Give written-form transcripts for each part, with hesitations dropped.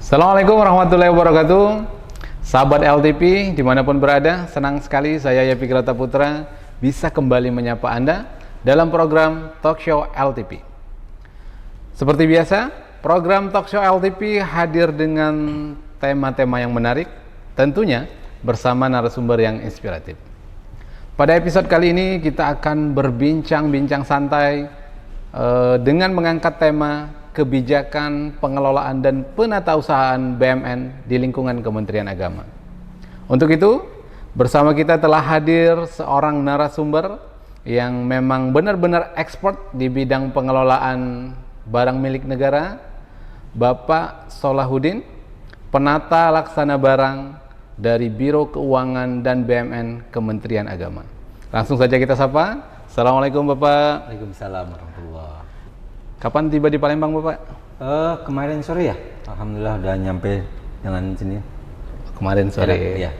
Assalamualaikum warahmatullahi wabarakatuh. Sahabat LTP dimanapun berada, senang sekali saya Yepi Kirata Putra bisa kembali menyapa Anda dalam program Talk Show LTP. Seperti biasa, program Talk Show LTP hadir dengan tema-tema yang menarik, tentunya bersama narasumber yang inspiratif. Pada episode kali ini kita akan berbincang-bincang santai dengan mengangkat tema kebijakan pengelolaan dan penatausahaan BUMN di lingkungan Kementerian Agama. Untuk itu, bersama kita telah hadir seorang narasumber yang memang benar-benar expert di bidang pengelolaan barang milik negara, Bapak Solahuddin, penata laksana barang dari Biro Keuangan dan BUMN Kementerian Agama. Langsung saja kita sapa. Assalamualaikum Bapak. Waalaikumsalam warahmatullahi. Kapan tiba di Palembang Bapak? Kemarin sore ya. Alhamdulillah udah nyampe dengan sini. Kemarin sore. Ya.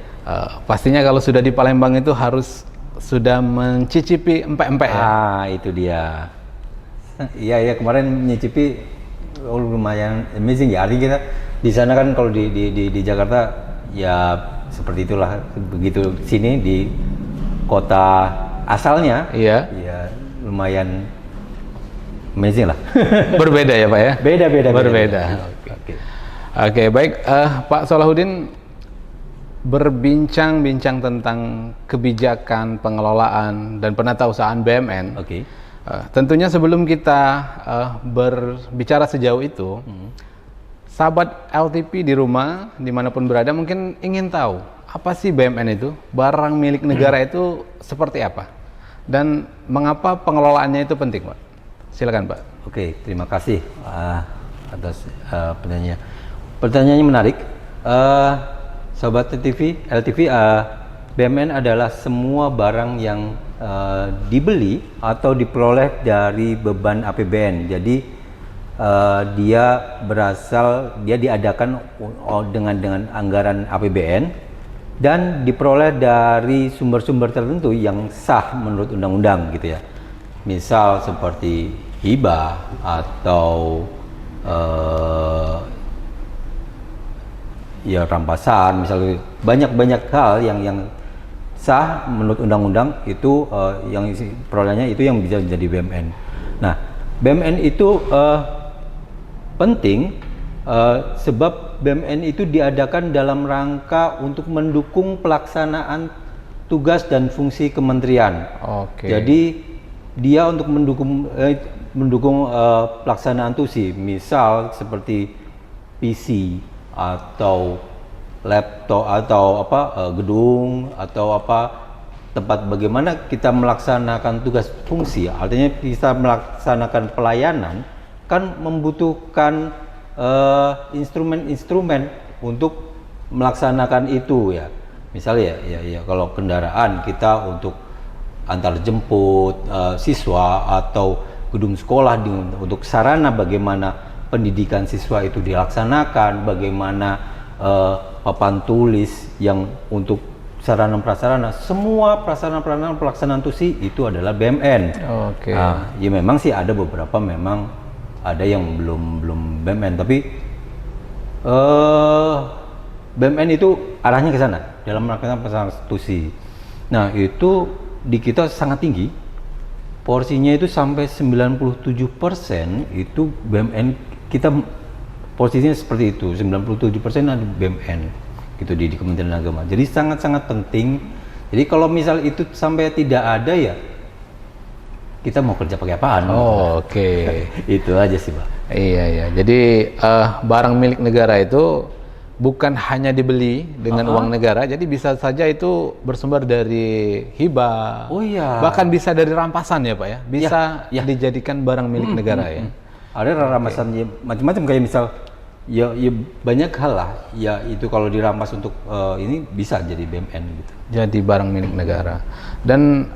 Pastinya kalau sudah di Palembang itu harus sudah mencicipi empek-empek ya. Itu dia. Iya kemarin nyicipi lumayan amazing ya. Artinya kita di sana kan kalau di Jakarta ya seperti itulah, begitu sini di kota asalnya. Iya. Ya lumayan amazing lah. Berbeda ya Pak ya? Berbeda. Oke, baik. Pak Solahuddin berbincang-bincang tentang kebijakan pengelolaan dan penatausahaan BUMN. Oke. Tentunya sebelum kita berbicara sejauh itu, sahabat LTP di rumah dimanapun berada mungkin ingin tahu apa sih BUMN itu, barang milik negara itu seperti apa, dan mengapa pengelolaannya itu penting, Pak? Silakan Pak. Oke, terima kasih atas pertanyaannya. Pertanyaannya menarik. Sobat LTV, BUMN adalah semua barang yang dibeli atau diperoleh dari beban APBN. Jadi dia diadakan dengan anggaran APBN dan diperoleh dari sumber-sumber tertentu yang sah menurut undang-undang gitu ya. Misal seperti hibah atau rampasan, misalnya banyak hal yang sah menurut undang-undang itu yang perolehannya itu yang bisa menjadi BUMN. Nah, BUMN itu penting sebab BUMN itu diadakan dalam rangka untuk mendukung pelaksanaan tugas dan fungsi kementerian. Oke. Jadi dia untuk mendukung pelaksanaan tusi, misal seperti PC atau laptop atau gedung atau tempat bagaimana kita melaksanakan tugas fungsi. Artinya kita melaksanakan pelayanan kan membutuhkan instrumen-instrumen untuk melaksanakan itu ya. Misalnya ya kalau kendaraan kita untuk antar jemput siswa atau gedung sekolah untuk sarana bagaimana pendidikan siswa itu dilaksanakan, bagaimana papan tulis yang untuk sarana prasarana, semua prasarana pelaksanaan TUSI itu adalah BUMN. Oke. Ya memang sih ada beberapa memang ada yang belum BUMN, tapi BUMN itu arahnya ke sana dalam melaksanakan pelaksanaan TUSI. Nah itu di kita sangat tinggi, porsinya itu sampai 97% itu BUMN kita, posisinya seperti itu, 97% ada BUMN gitu di Kementerian Agama. Jadi sangat-sangat penting. Jadi kalau misal itu sampai tidak ada ya kita mau kerja pakai apaan? Oke. Itu aja sih Pak. Iya. Jadi barang milik negara itu bukan hanya dibeli dengan uang negara, jadi bisa saja itu bersumber dari hibah. Oh iya. Bahkan bisa dari rampasan ya Pak ya, bisa dijadikan barang milik negara ya. Ada rampasan macam-macam, kayak misal ya banyak hal lah. Ya itu kalau dirampas untuk ini bisa jadi BUMN gitu. Jadi barang milik negara. Dan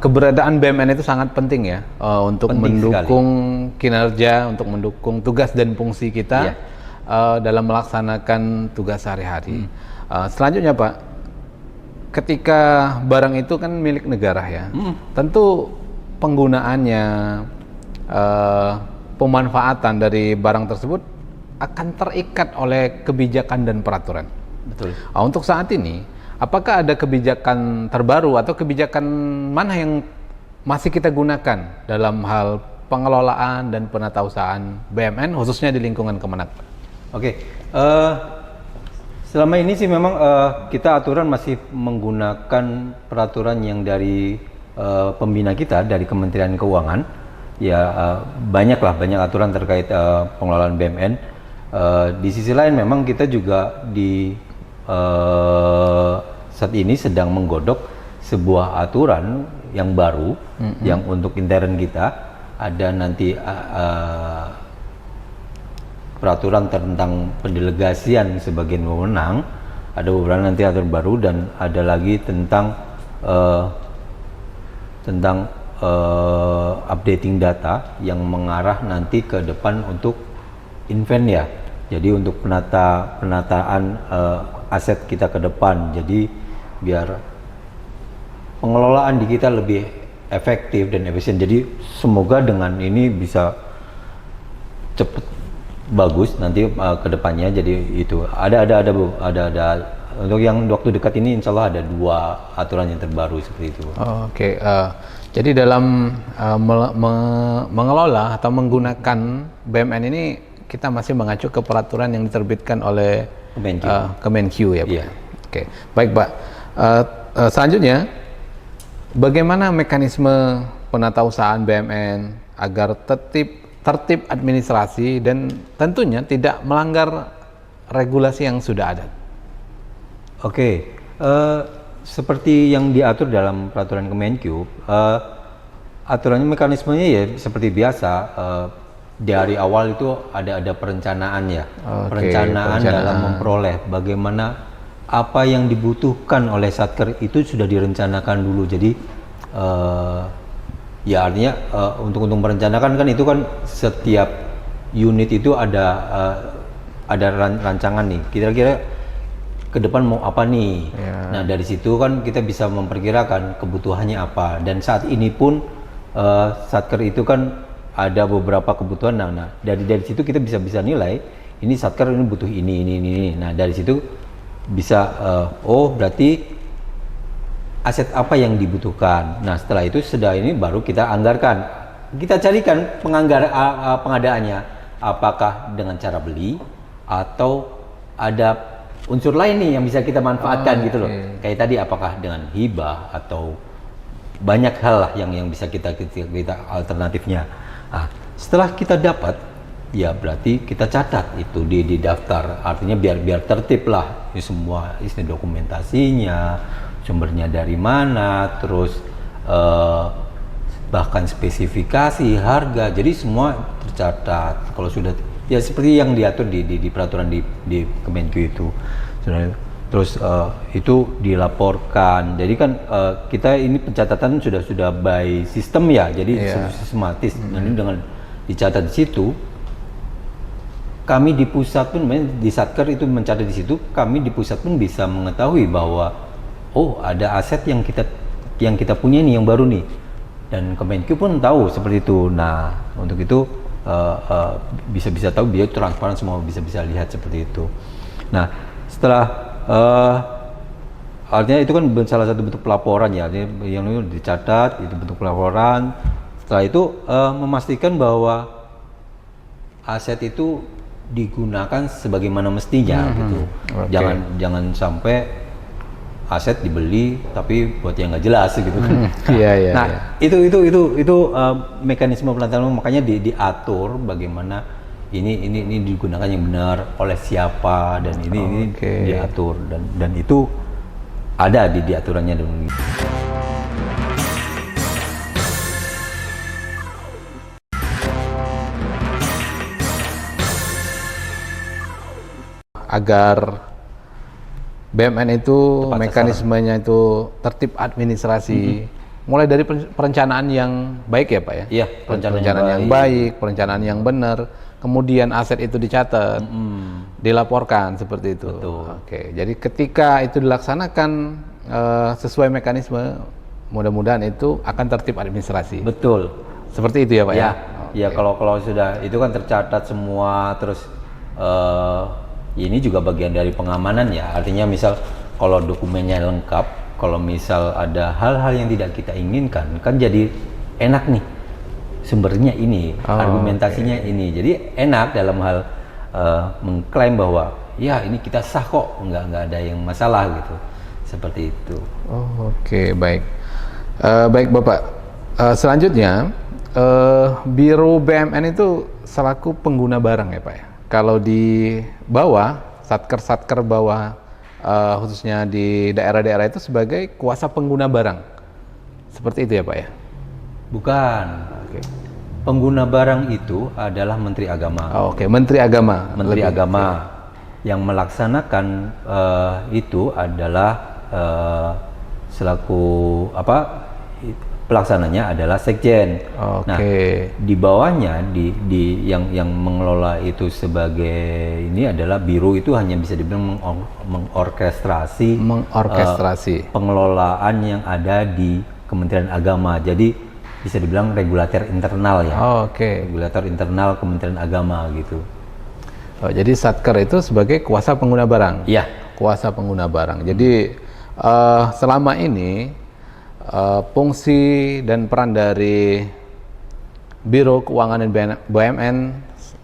keberadaan BUMN itu sangat penting ya, untuk Penting mendukung kinerja, untuk mendukung tugas dan fungsi kita. Dalam melaksanakan tugas sehari-hari. Selanjutnya Pak, ketika barang itu kan milik negara ya, tentu penggunaannya, pemanfaatan dari barang tersebut akan terikat oleh kebijakan dan peraturan. Betul. Untuk saat ini, apakah ada kebijakan terbaru atau kebijakan mana yang masih kita gunakan dalam hal pengelolaan dan penatausahaan BUMN khususnya di lingkungan Kemenak? Oke, selama ini sih memang kita aturan masih menggunakan peraturan yang dari pembina kita dari Kementerian Keuangan. Ya banyak aturan terkait pengelolaan BUMN. Di sisi lain memang kita juga di saat ini sedang menggodok sebuah aturan yang baru yang untuk intern kita. Ada nanti peraturan tentang pendelegasian sebagai wewenang, ada beberapa nanti aturan baru, dan ada lagi tentang updating data yang mengarah nanti ke depan untuk invent ya. Jadi untuk penataan aset kita ke depan. Jadi biar pengelolaan di kita lebih efektif dan efisien. Jadi semoga dengan ini bisa cepat bagus nanti ke depannya. Jadi itu ada untuk yang waktu dekat ini insya Allah ada 2 aturan yang terbaru seperti itu. Oke. Jadi dalam mengelola atau menggunakan BUMN ini kita masih mengacu ke peraturan yang diterbitkan oleh Kemenq ya Pak? Iya. Oke, baik Pak. Selanjutnya, bagaimana mekanisme penatausahaan BUMN agar tertib administrasi dan tentunya tidak melanggar regulasi yang sudah ada? Oke, seperti yang diatur dalam peraturan Kemenq, aturannya mekanismenya ya seperti biasa. Dari awal itu ada perencanaan ya, perencanaan dalam memperoleh bagaimana apa yang dibutuhkan oleh Satker itu sudah direncanakan dulu. Jadi ya artinya untuk merencanakan kan itu kan setiap unit itu ada rancangan nih. Kira-kira ke depan mau apa nih? Ya. Nah dari situ kan kita bisa memperkirakan kebutuhannya apa. Dan saat ini pun Satker itu kan ada beberapa kebutuhan. Nah dari situ kita bisa nilai ini Satker ini butuh ini. Nah dari situ bisa berarti aset apa yang dibutuhkan. Nah setelah itu ini baru kita anggarkan, kita carikan pengadaannya, apakah dengan cara beli atau ada unsur lain nih yang bisa kita manfaatkan gitu loh. Kayak tadi apakah dengan hibah atau banyak hal lah yang bisa kita alternatifnya. Nah, setelah kita dapat, ya berarti kita catat itu di daftar. Artinya biar tertib lah, semua isi dokumentasinya, sumbernya dari mana, terus bahkan spesifikasi, harga. Jadi semua tercatat. Kalau sudah ya seperti yang diatur di peraturan di Kemenq itu. Terus itu dilaporkan. Jadi kan kita ini pencatatan sudah by sistem ya, jadi sistematis. Nanti dengan dicatat di situ, kami di pusat pun di Satker itu mencatat di situ. Kami di pusat pun bisa mengetahui bahwa ada aset yang kita punya nih yang baru nih, dan Kemenq pun tahu seperti itu. Nah untuk itu bisa tahu, biar transparan, semua bisa lihat seperti itu. Nah setelah artinya itu kan salah satu bentuk pelaporan ya, yang itu dicatat, itu bentuk pelaporan. Setelah itu memastikan bahwa aset itu digunakan sebagaimana mestinya gitu. Jangan sampai aset dibeli tapi buat yang nggak jelas gitu kan. Nah itu mekanisme pelaksanaan, makanya diatur bagaimana ini digunakan yang benar oleh siapa, dan ini diatur, dan itu ada di aturannya dulu. Agar BUMN itu mekanismenya itu tertib administrasi, mulai dari perencanaan yang baik ya Pak ya? Iya, perencanaan yang baik, perencanaan yang benar, kemudian aset itu dicatat, dilaporkan seperti itu. Betul. Oke, jadi ketika itu dilaksanakan sesuai mekanisme, mudah-mudahan itu akan tertib administrasi. Betul. Seperti itu ya Pak ya? Ya, kalau sudah itu kan tercatat semua, terus ini juga bagian dari pengamanan ya. Artinya misal kalau dokumennya lengkap, kalau misal ada hal-hal yang tidak kita inginkan, kan jadi enak nih. Sumbernya ini, argumentasinya ini. Jadi enak dalam hal mengklaim bahwa ya ini kita sah kok, nggak ada yang masalah gitu. Seperti itu. Baik. Baik Bapak. Selanjutnya, Biro BMN itu selaku pengguna barang ya Pak ya. Kalau di bawah, satker bawah, khususnya di daerah-daerah itu sebagai kuasa pengguna barang. Seperti itu ya Pak ya? Bukan. Pengguna barang itu adalah Menteri Agama. Menteri Agama. Menteri Agama. Yang melaksanakan itu adalah selaku pelaksananya adalah Sekjen. Nah, di bawahnya yang mengelola itu sebagai ini adalah biro itu hanya bisa dibilang mengorkestrasi pengelolaan yang ada di Kementerian Agama. Jadi bisa dibilang regulator internal ya. Regulator internal Kementerian Agama gitu. Jadi Satker itu sebagai kuasa pengguna barang. Iya. Kuasa pengguna barang. Jadi selama ini fungsi dan peran dari Biro Keuangan dan BUMN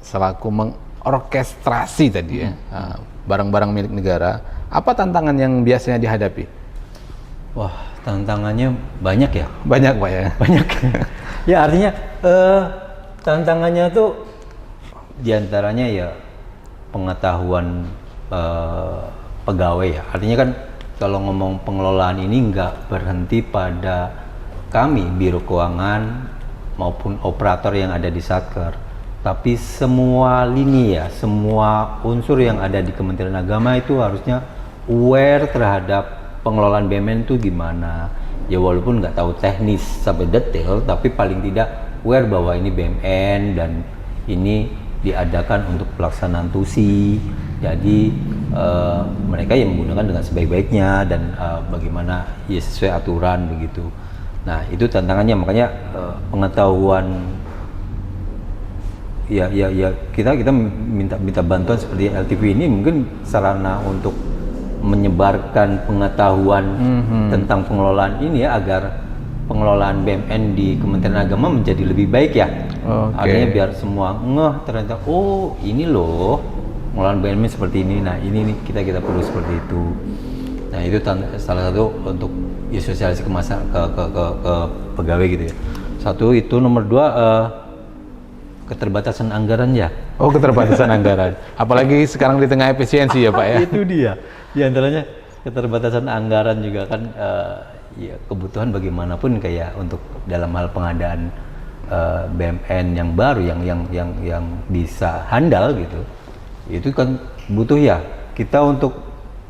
selaku mengorkestrasi tadi ya barang-barang milik negara. Apa tantangan yang biasanya dihadapi? Wah, tantangannya banyak ya. Banyak Pak ya. Banyak. Ya artinya tantangannya tuh diantaranya ya pengetahuan pegawai ya. Artinya kan kalau ngomong pengelolaan ini nggak berhenti pada kami Biro Keuangan maupun operator yang ada di Satker, tapi semua lini ya, semua unsur yang ada di Kementerian Agama itu harusnya aware terhadap pengelolaan BUMN itu gimana. Ya walaupun nggak tahu teknis sampai detail, tapi paling tidak aware bahwa ini BUMN dan ini diadakan untuk pelaksanaan TUSI. Jadi mereka yang menggunakan dengan sebaik-baiknya dan bagaimana ya sesuai aturan begitu. Nah itu tantangannya, makanya pengetahuan ya kita minta bantuan seperti LTV ini mungkin sarana untuk menyebarkan pengetahuan tentang pengelolaan ini ya, agar pengelolaan BUMN di Kementerian Agama menjadi lebih baik ya. Artinya biar semua ngeh ternyata ini loh pengelolaan BUMN seperti ini. Nah ini kita perlu seperti itu. Nah itu salah satu untuk ya sosialisasi ke pegawai gitu ya. Satu itu, nomor dua keterbatasan anggaran ya. Keterbatasan anggaran. Apalagi sekarang di tengah efisiensi ya Pak ya. Itu dia. Di antaranya keterbatasan anggaran juga kan ya kebutuhan bagaimanapun kayak untuk dalam hal pengadaan BUMN yang baru yang bisa handal gitu. Itu kan butuh ya kita untuk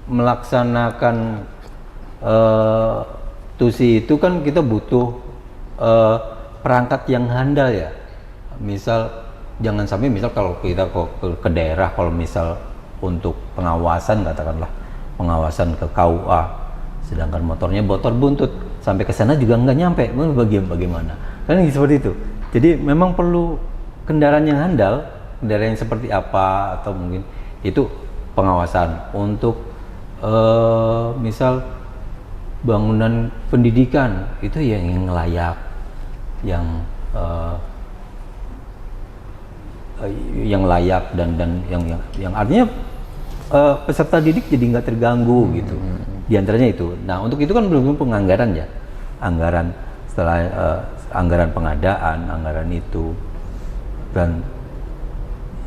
melaksanakan TUSI itu kan kita butuh perangkat yang handal ya. Misal jangan sampai misal kalau kita ke daerah, kalau misal untuk pengawasan katakanlah pengawasan ke KUA, sedangkan motornya motor buntut sampai ke sana juga nggak nyampe, bagaimana? Kan seperti itu. Jadi memang perlu kendaraan yang handal, kendaraan yang seperti apa, atau mungkin itu pengawasan untuk misal bangunan pendidikan itu yang layak, yang layak dan yang artinya peserta didik jadi nggak terganggu gitu. Di antaranya itu. Nah untuk itu kan belum penganggaran ya, anggaran setelah anggaran pengadaan, anggaran itu, dan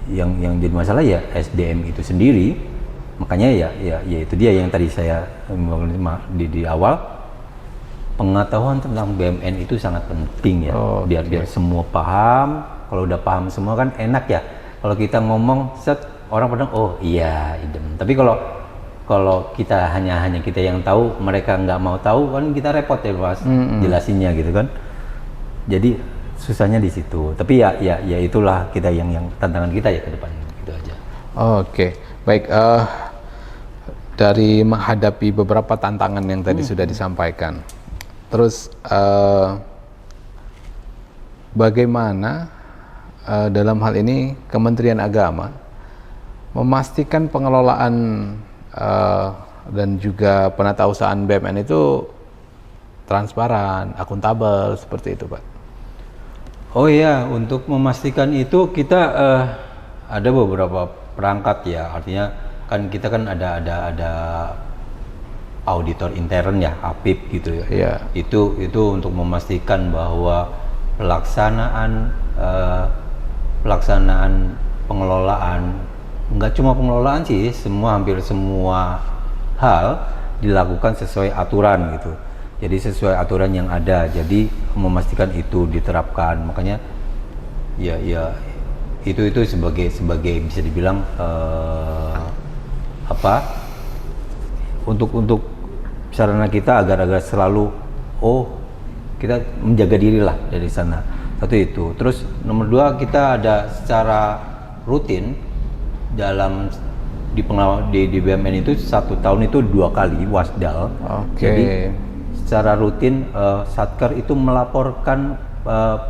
yang jadi masalah ya SDM itu sendiri. Makanya ya itu dia yang tadi saya di awal, pengetahuan tentang BUMN itu sangat penting ya. Biar semua paham. Kalau udah paham semua kan enak ya. Kalau kita ngomong orang pada iya idem. Tapi kalau kita hanya kita yang tahu, mereka nggak mau tahu, kan kita repot ya Mas jelasinnya gitu kan. Jadi susahnya di situ. Tapi ya itulah kita yang tantangan kita ya ke depan gitu aja. Baik. Dari menghadapi beberapa tantangan yang tadi sudah disampaikan, terus bagaimana dalam hal ini Kementerian Agama memastikan pengelolaan dan juga penatausahaan BUMN itu transparan, akuntabel seperti itu, Pak. Oh iya, untuk memastikan itu kita ada beberapa perangkat ya. Artinya kan kita kan ada auditor intern ya, APIP gitu ya. Iya. Itu untuk memastikan bahwa pelaksanaan pengelolaan, nggak cuma pengelolaan sih, hampir semua hal dilakukan sesuai aturan gitu. Jadi sesuai aturan yang ada. Jadi memastikan itu diterapkan. Makanya ya itu sebagai bisa dibilang untuk sarana kita agar selalu kita menjaga diri lah dari sana. Satu itu. Terus nomor 2, kita ada secara rutin dalam di BUMN itu 1 tahun itu 2 kali wasdal. Jadi secara rutin Satker itu melaporkan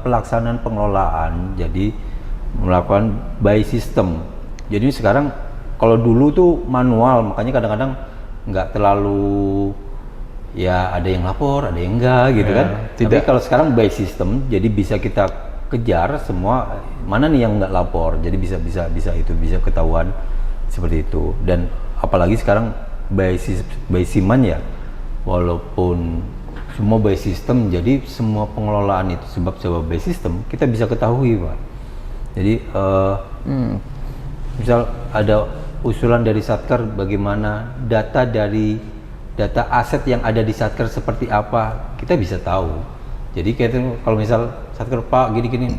pelaksanaan pengelolaan. Jadi melakukan by system. Jadi sekarang kalau dulu tuh manual, makanya kadang-kadang nggak terlalu ya, ada yang lapor, ada yang enggak gitu kan. Tapi kalau sekarang by system, jadi bisa kita kejar semua mana nih yang nggak lapor. Jadi bisa ketahuan seperti itu. Dan apalagi sekarang by Siman ya, walaupun semua by system, jadi semua pengelolaan itu sebab by system kita bisa ketahui, Pak. Jadi misal ada usulan dari Satker bagaimana data aset yang ada di Satker seperti apa, kita bisa tahu. Jadi kayak itu, kalau misal Satker, Pak gini-gini,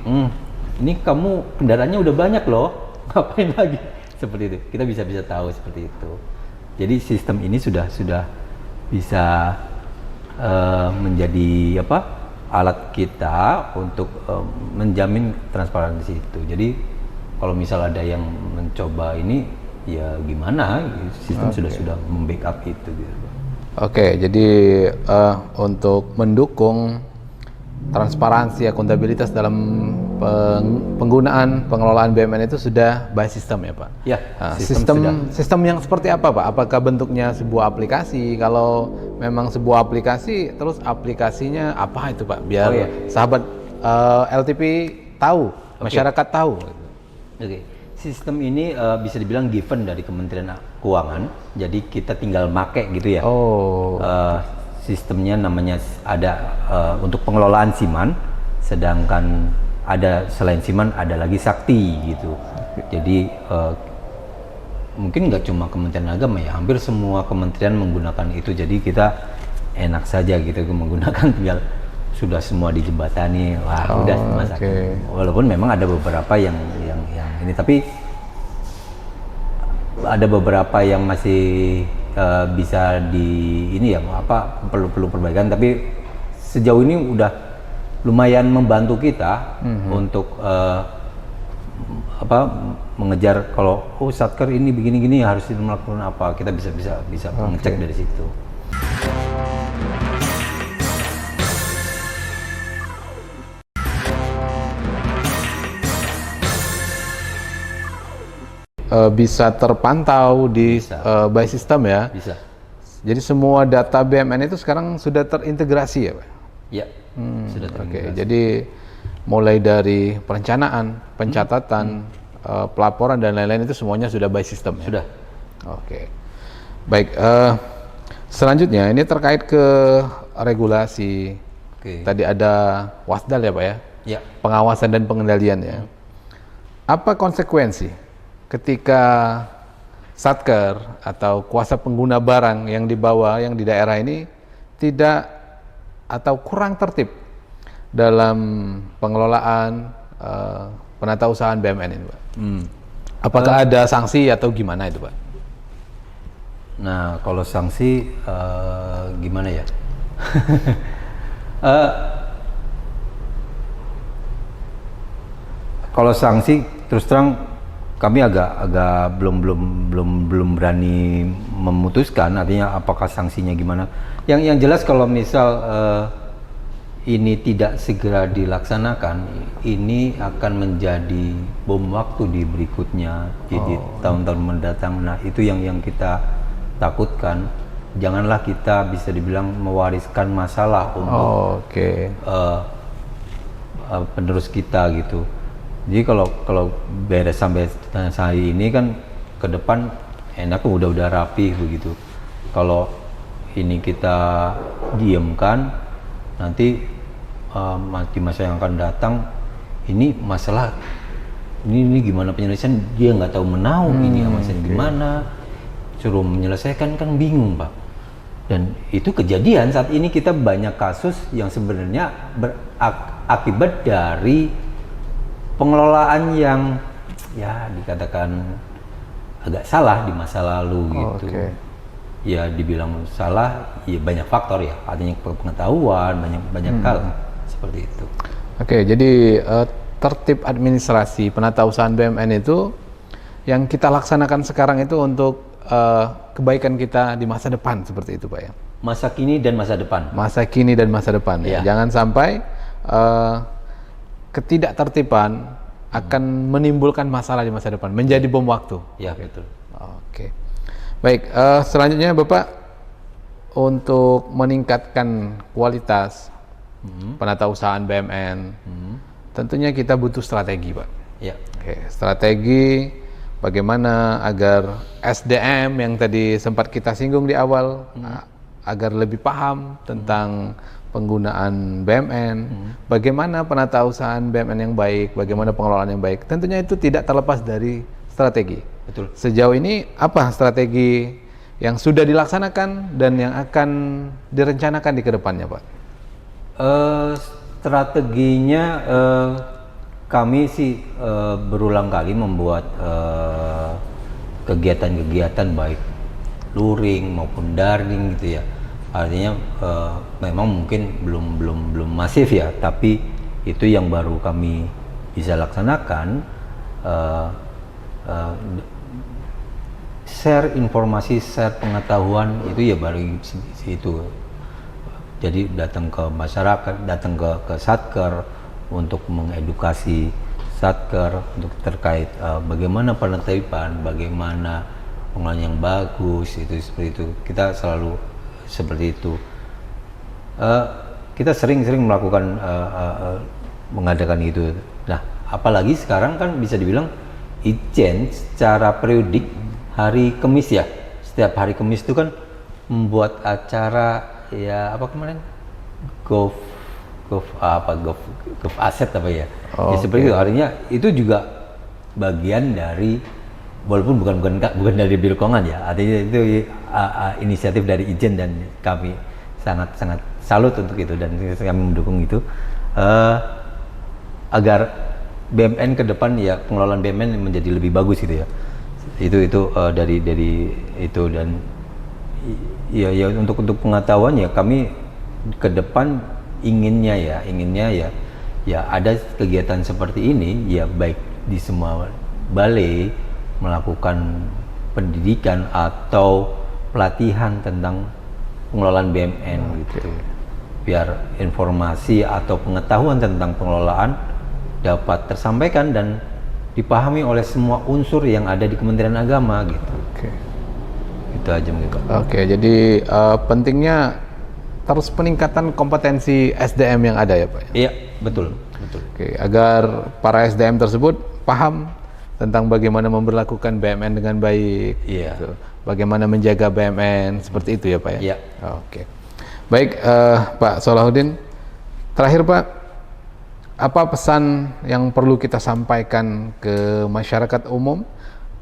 ini kamu kendaraannya udah banyak loh, ngapain lagi? Seperti itu, kita bisa tahu seperti itu. Jadi sistem ini sudah bisa menjadi alat kita untuk menjamin transparansi itu. Jadi kalau misal ada yang mencoba ini, ya gimana? Sistem sudah membackup itu gitu. Oke, jadi untuk mendukung transparansi, akuntabilitas dalam penggunaan pengelolaan BUMN itu sudah by system ya, Pak? Ya, sistem yang seperti apa, Pak? Apakah bentuknya sebuah aplikasi? Kalau memang sebuah aplikasi, terus aplikasinya apa itu, Pak? Biar sahabat LTP tahu, masyarakat tahu. Oke. Sistem ini bisa dibilang given dari Kementerian Keuangan, jadi kita tinggal make gitu ya. Sistemnya namanya ada untuk pengelolaan Siman, sedangkan ada selain Siman ada lagi Sakti gitu. Jadi mungkin nggak cuma Kementerian Agama ya, hampir semua kementerian menggunakan itu. Jadi kita enak saja gitu menggunakan, tinggal sudah semua dijembatani, udah masak. Walaupun memang ada beberapa yang ini, tapi ada beberapa yang masih bisa perlu perbaikan. Tapi sejauh ini udah lumayan membantu kita untuk mengejar kalau Satker ini begini-gini harus melakukan apa, kita bisa mengecek dari situ. Bisa terpantau di by system ya? Bisa. Jadi semua data BUMN itu sekarang sudah terintegrasi ya, Pak? Iya, sudah terintegrasi. Jadi mulai dari perencanaan, pencatatan, pelaporan dan lain-lain itu semuanya sudah by system ya? Sudah. Oke. Baik, selanjutnya ini terkait ke regulasi. Tadi ada wasdal ya, Pak ya? Ya. Pengawasan dan pengendalian ya. Apa konsekuensi ketika Satker atau kuasa pengguna barang yang dibawa yang di daerah ini tidak atau kurang tertib dalam pengelolaan penatausahaan BUMN ini, Pak? Apakah ada sanksi atau gimana itu, Pak? Nah, kalau sanksi gimana ya? Kalau sanksi terus terang kami agak belum berani memutuskan, artinya apakah sanksinya gimana. Yang jelas kalau misal ini tidak segera dilaksanakan, ini akan menjadi bom waktu di berikutnya, jadi tahun-tahun mendatang. Nah, itu yang kita takutkan. Janganlah kita bisa dibilang mewariskan masalah untuk penerus kita gitu. Jadi kalau beres sampai hari ini kan ke depan enak udah rapi begitu. Kalau ini kita diamkan, nanti di masa yang akan datang ini masalah ini gimana penyelesaian, dia nggak tahu menahu ini masalahnya gimana, suruh menyelesaikan kan bingung Pak. Dan itu kejadian saat ini, kita banyak kasus yang sebenarnya akibat dari pengelolaan yang ya dikatakan agak salah di masa lalu gitu. Ya dibilang salah, ya banyak faktor ya, artinya pengetahuan, banyak hal seperti itu. Jadi tertib administrasi penatausahaan BUMN itu yang kita laksanakan sekarang itu untuk kebaikan kita di masa depan, seperti itu Pak ya. Masa kini dan masa depan. Masa kini dan masa depan ya. Jangan sampai ketidaktertiban akan menimbulkan masalah di masa depan, menjadi bom waktu. Ya, betul. Baik, selanjutnya Bapak, untuk meningkatkan kualitas penatausahaan BUMN, tentunya kita butuh strategi Pak. Ya. Strategi bagaimana agar SDM yang tadi sempat kita singgung di awal, agar lebih paham tentang penggunaan BUMN, bagaimana penatausahaan BUMN yang baik, bagaimana pengelolaan yang baik. Tentunya itu tidak terlepas dari strategi. Betul. Sejauh ini apa strategi yang sudah dilaksanakan dan yang akan direncanakan di kedepannya Pak? Strateginya kami sih berulang kali membuat kegiatan-kegiatan baik luring maupun daring gitu ya. Artinya memang mungkin belum masif ya, tapi itu yang baru kami bisa laksanakan. Share informasi, share pengetahuan itu ya baru itu. Jadi datang ke masyarakat, datang ke Satker untuk mengedukasi Satker untuk terkait bagaimana penertiban, bagaimana pengelolaan yang bagus, itu seperti itu. Kita selalu seperti itu. Kita sering-sering melakukan mengadakan itu. Nah, apalagi sekarang kan bisa dibilang Ijen secara periodik hari Kamis ya. Setiap hari Kamis itu kan membuat acara ya apa kemarin? Gov aset apa ya? Ya seperti itu. Artinya itu juga bagian dari, walaupun bukan dari Bilkongan ya. Artinya itu inisiatif dari Ijen dan kami sangat salut untuk itu dan kami mendukung itu agar BUMN ke depan ya, pengelolaan BUMN menjadi lebih bagus gitu ya. Itu dari itu. Dan ya untuk pengetahuan ya, kami ke depan inginnya ya ada kegiatan seperti ini ya, baik di semua balai melakukan pendidikan atau pelatihan tentang pengelolaan BUMN gitu. Biar informasi atau pengetahuan tentang pengelolaan dapat tersampaikan dan dipahami oleh semua unsur yang ada di Kementerian Agama gitu. Itu aja gitu. Jadi pentingnya terus peningkatan kompetensi SDM yang ada ya Pak? Iya, betul. Agar para SDM tersebut paham tentang bagaimana memperlakukan BUMN dengan baik. Gitu. Bagaimana menjaga BUMN, seperti itu ya Pak ya? Iya. Baik, Pak Solahuddin, terakhir Pak, apa pesan yang perlu kita sampaikan ke masyarakat umum,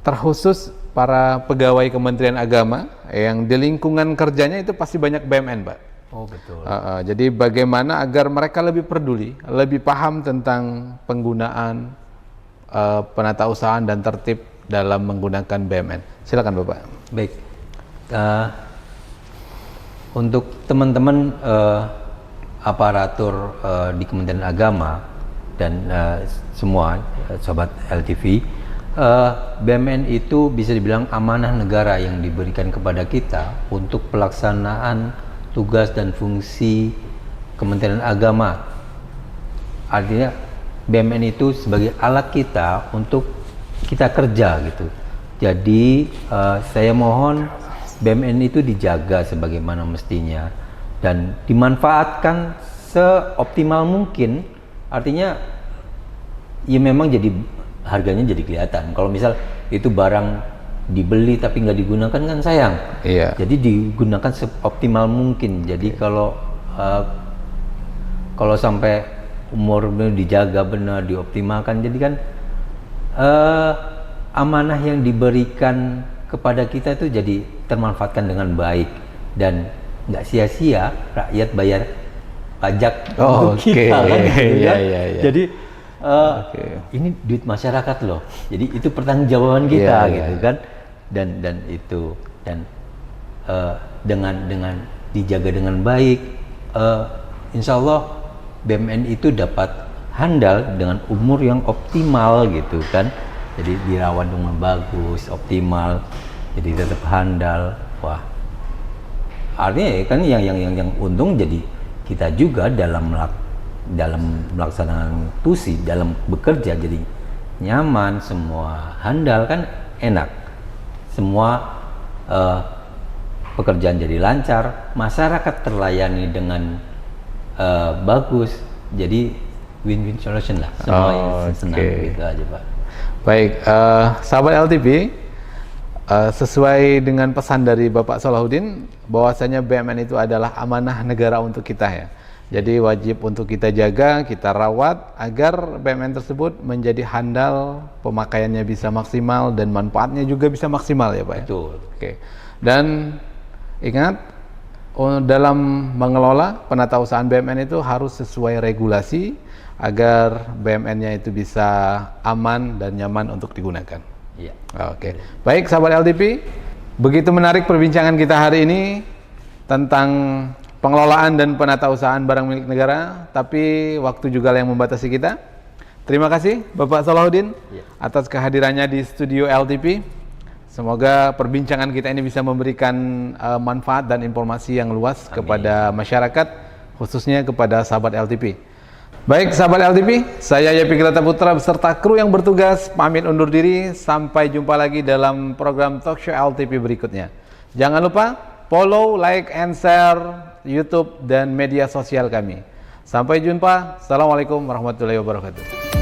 terkhusus para pegawai Kementerian Agama yang di lingkungan kerjanya itu pasti banyak BUMN Pak? Betul. Jadi bagaimana agar mereka lebih peduli, lebih paham tentang penggunaan penatausahaan dan tertib dalam menggunakan BUMN. Silakan Bapak. Baik. Untuk teman-teman aparatur di Kementerian Agama dan semua sobat LTV, BUMN itu bisa dibilang amanah negara yang diberikan kepada kita untuk pelaksanaan tugas dan fungsi Kementerian Agama. Artinya BUMN itu sebagai alat kita untuk kita kerja gitu. Jadi saya mohon BUMN itu dijaga sebagaimana mestinya dan dimanfaatkan seoptimal mungkin. Artinya ya memang jadi harganya jadi kelihatan. Kalau misal itu barang dibeli tapi nggak digunakan kan sayang. Iya. Jadi digunakan seoptimal mungkin. Jadi kalau sampai umur dijaga benar, dioptimalkan, jadi kan amanah yang diberikan kepada kita itu jadi termanfaatkan dengan baik dan nggak sia-sia rakyat bayar pajak untuk kita kan, gitu, Iya, kan? iya. Jadi ini duit masyarakat loh. Jadi itu pertanggungjawaban kita gitu kan. Dan itu dengan dijaga dengan baik, insya Allah BUMN itu dapat handal dengan umur yang optimal gitu kan. Jadi dirawat dengan bagus, optimal, jadi tetap handal. Wah, artinya kan yang untung jadi kita juga dalam melaksanakan tusi, dalam bekerja jadi nyaman, semua handal kan enak, semua pekerjaan jadi lancar, masyarakat terlayani dengan bagus, jadi win-win solution lah, semua yang senang gitu aja Pak. Baik, sahabat LTP, sesuai dengan pesan dari Bapak Salahuddin bahwasanya BUMN itu adalah amanah negara untuk kita ya. Jadi wajib untuk kita jaga, kita rawat agar BUMN tersebut menjadi handal, pemakaiannya bisa maksimal dan manfaatnya juga bisa maksimal ya Pak ya. Betul. Oke. Dan ingat, dalam mengelola penatausahaan BUMN itu harus sesuai regulasi agar BUMN-nya itu bisa aman dan nyaman untuk digunakan. Iya. Oke. Baik sahabat LTP, begitu menarik perbincangan kita hari ini tentang pengelolaan dan penatausahaan barang milik negara, tapi waktu juga yang membatasi kita. Terima kasih Bapak Salahuddin atas kehadirannya di studio LTP. Semoga perbincangan kita ini bisa memberikan manfaat dan informasi yang luas kepada masyarakat, khususnya kepada sahabat LTP. Baik sahabat LTP, saya Yepi Grata Putra beserta kru yang bertugas pamit undur diri. Sampai jumpa lagi dalam program Talkshow LTP berikutnya. Jangan lupa follow, like, and share YouTube dan media sosial kami. Sampai jumpa. Assalamualaikum warahmatullahi wabarakatuh.